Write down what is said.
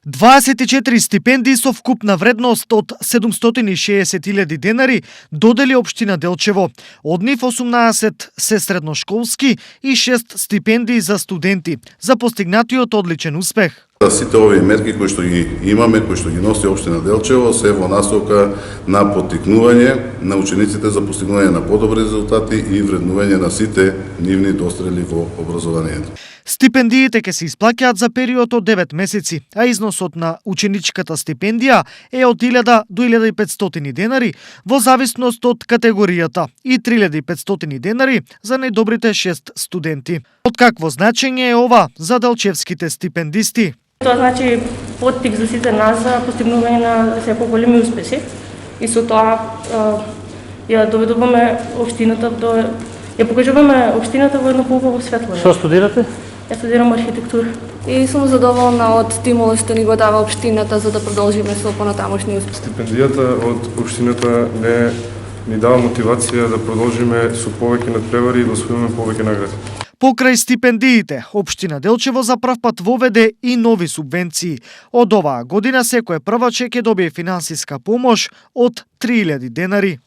24 стипендии со вкупна вредност од 760.000 денари додели општина Делчево. Од нив 18 се средношколски и 6 стипендии за студенти за постигнатиот одличен успех. Сите овие мерки кои што ги имаме, кои што ги носи општина Делчево, се во насока на поттикнување на учениците за постигнување на подобри резултати и вреднување на сите нивни дострели во образованието. Стипендиите ќе се исплаќаат за период од 9 месеци, а износот на ученичката стипендија е од 1000 до 1500 денари во зависност од категоријата и 3500 денари за најдобрите 6 студенти. Од какво значење е ова за делчевските стипендисти? Тоа значи поттик за сите нас за постигнување на се поголеми успеси и со тоа ја доведуваме општината ја покажуваме општината во едно поубаво светло. Што студирате? Ја студирам архитектура. И сум задоволна од стимулот што ни го дава општината за да продолжиме со понатамошни успеси. Стипендијата од општината ни дава мотивација да продолжиме со повеќе надпревари и да освоиме повеќе награди. Покрај стипендиите, општина Делчево за прв пат воведе и нови субвенции. Од оваа година секој прваче ќе добие финансиска помош од 3000 денари.